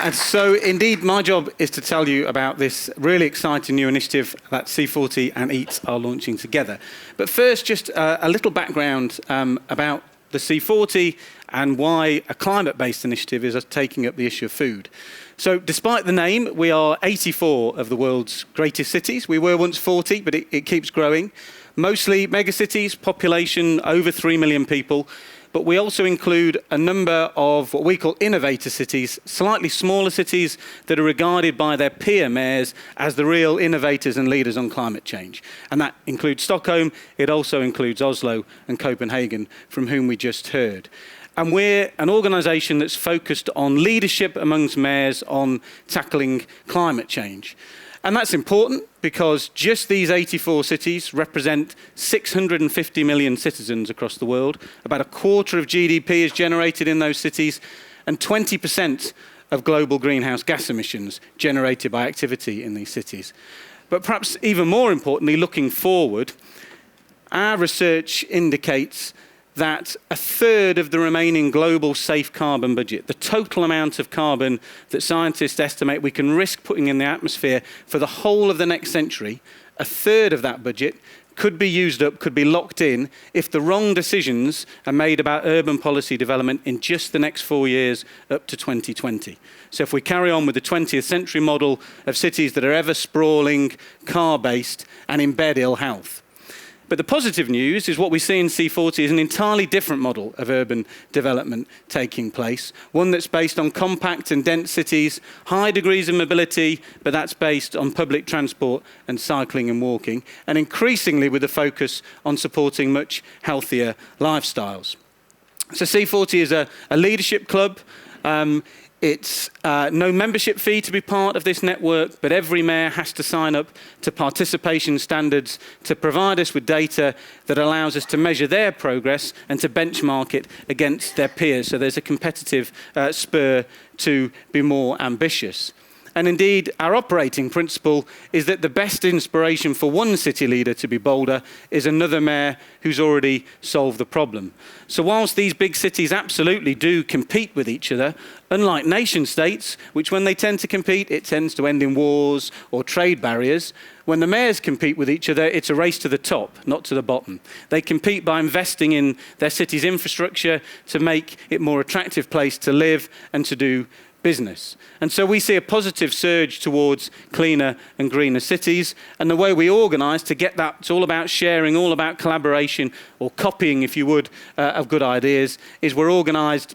And so, indeed, my job is to tell you about this really exciting new initiative that C40 and EAT are launching together. But first, just a little background about the C40 and why a climate-based initiative is taking up the issue of food. So, despite the name, we are 84 of the world's greatest cities. We were once 40, but it keeps growing. Mostly megacities, population over 3 million people. But we also include a number of what we call innovator cities, slightly smaller cities that are regarded by their peer mayors as the real innovators and leaders on climate change. And that includes Stockholm, it also includes Oslo and Copenhagen, from whom we just heard. And we're an organisation that's focused on leadership amongst mayors on tackling climate change. And that's important because just these 84 cities represent 650 million citizens across the world. About a quarter of GDP is generated in those cities, and 20% of global greenhouse gas emissions generated by activity in these cities. But perhaps even more importantly, looking forward, our research indicates that a third of the remaining global safe carbon budget, the total amount of carbon that scientists estimate we can risk putting in the atmosphere for the whole of the next century, a third of that budget could be used up, could be locked in, if the wrong decisions are made about urban policy development in just the next 4 years up to 2020. So if we carry on with the 20th century model of cities that are ever sprawling, car-based, and embed ill health. But the positive news is what we see in C40 is an entirely different model of urban development taking place, one that's based on compact and dense cities, high degrees of mobility, but that's based on public transport and cycling and walking, and increasingly with a focus on supporting much healthier lifestyles. So C40 is a leadership club. It's no membership fee to be part of this network, but every mayor has to sign up to participation standards to provide us with data that allows us to measure their progress and to benchmark it against their peers. So there's a competitive spur to be more ambitious. And indeed, our operating principle is that the best inspiration for one city leader to be bolder is another mayor who's already solved the problem. So whilst these big cities absolutely do compete with each other, unlike nation states, which when they tend to compete, it tends to end in wars or trade barriers, when the mayors compete with each other, it's a race to the top, not to the bottom. They compete by investing in their city's infrastructure to make it a more attractive place to live and to do business. And so we see a positive surge towards cleaner and greener cities. And the way we organise to get that, it's all about sharing, all about collaboration, or copying, if you would, of good ideas, is we're organised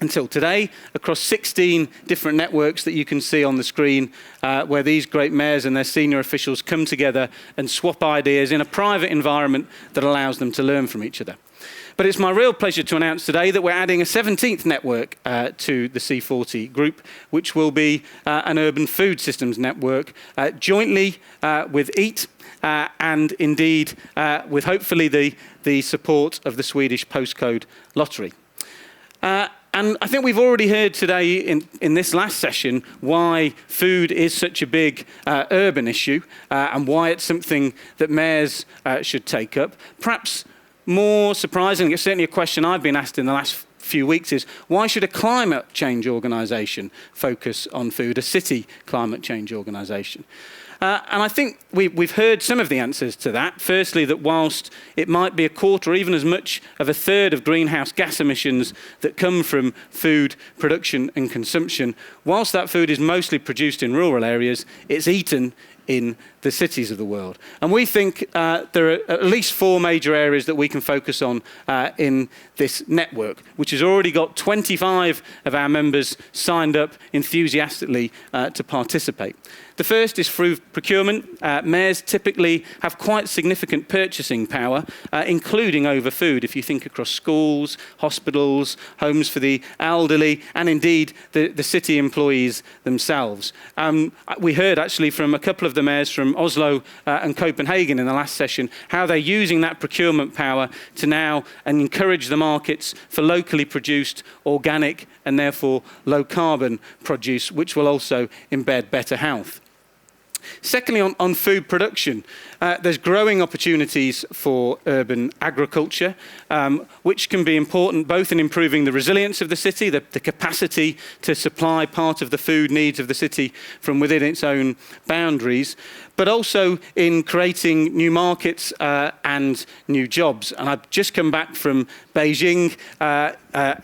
until today across 16 different networks that you can see on the screen, where these great mayors and their senior officials come together and swap ideas in a private environment that allows them to learn from each other. But it's my real pleasure to announce today that we're adding a 17th network to the C40 group, which will be an urban food systems network, jointly with EAT, and indeed with hopefully the support of the Swedish postcode lottery. And I think we've already heard today in this last session why food is such a big urban issue and why it's something that mayors should take up. Perhaps more surprisingly, it's certainly a question I've been asked in the last few weeks, is why should a climate change organisation focus on food, a city climate change organisation? And I think we've heard some of the answers to that. Firstly, that whilst it might be a quarter or even as much of a third of greenhouse gas emissions that come from food production and consumption, whilst that food is mostly produced in rural areas, it's eaten in the cities of the world. And we think there are at least 4 major areas that we can focus on in this network, which has already got 25 of our members signed up enthusiastically to participate. The first is through procurement. Mayors typically have quite significant purchasing power, including over food, if you think across schools, hospitals, homes for the elderly, and indeed the city employees themselves. We heard actually from a couple of the mayors from Oslo and Copenhagen in the last session how they're using that procurement power to now encourage the markets for locally produced, organic, and therefore low carbon produce, which will also embed better health. Secondly, on food production, there's growing opportunities for urban agriculture, which can be important both in improving the resilience of the city, the capacity to supply part of the food needs of the city from within its own boundaries, but also in creating new markets and new jobs. And I've just come back from Beijing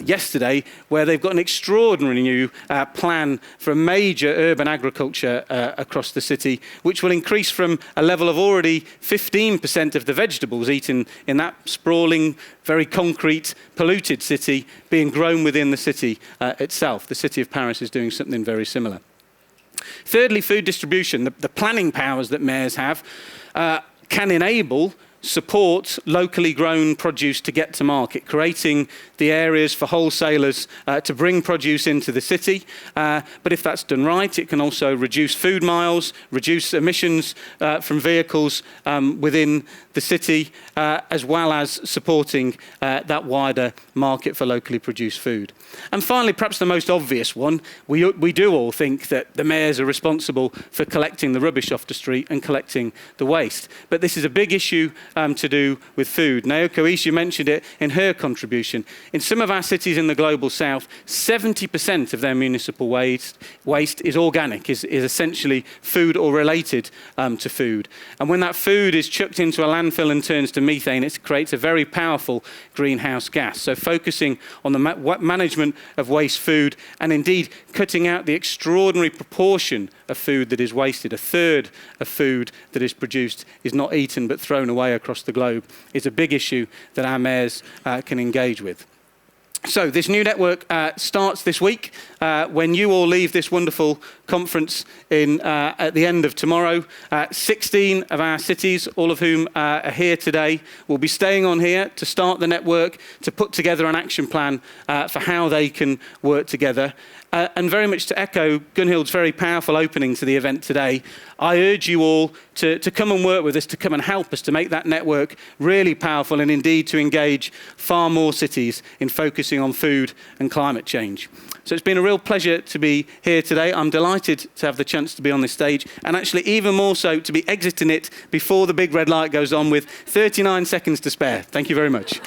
yesterday, where they've got an extraordinary new plan for a major urban agriculture across the city, which will increase from a level of already 15% of the vegetables eaten in that sprawling, very concrete, polluted city being grown within the city itself. The city of Paris is doing something very similar. Thirdly, food distribution. The planning powers that mayors have can enable support locally grown produce to get to market, creating the areas for wholesalers to bring produce into the city. But if that's done right, it can also reduce food miles, reduce emissions from vehicles within the city, as well as supporting that wider market for locally produced food. And finally, perhaps the most obvious one, we do all think that the mayors are responsible for collecting the rubbish off the street and collecting the waste. But this is a big issue to do with food. Naoko Ishii mentioned it in her contribution. In some of our cities in the global south, 70% of their municipal waste is organic, is essentially food or related to food. And when that food is chucked into a landfill and turns to methane, it creates a very powerful greenhouse gas. So focusing on the management of waste food, and indeed cutting out the extraordinary proportion of food that is wasted. A third of food that is produced is not eaten but thrown away across the globe, is a big issue that our mayors can engage with. So this new network starts this week when you all leave this wonderful conference at the end of tomorrow. 16 of our cities, all of whom are here today, will be staying on here to start the network, to put together an action plan for how they can work together. And very much to echo Gunhild's very powerful opening to the event today, I urge you all to come and work with us, to come and help us to make that network really powerful, and indeed to engage far more cities in focusing on food and climate change. So it's been a real pleasure to be here today. I'm delighted to have the chance to be on this stage, and actually even more so to be exiting it before the big red light goes on with 39 seconds to spare. Thank you very much.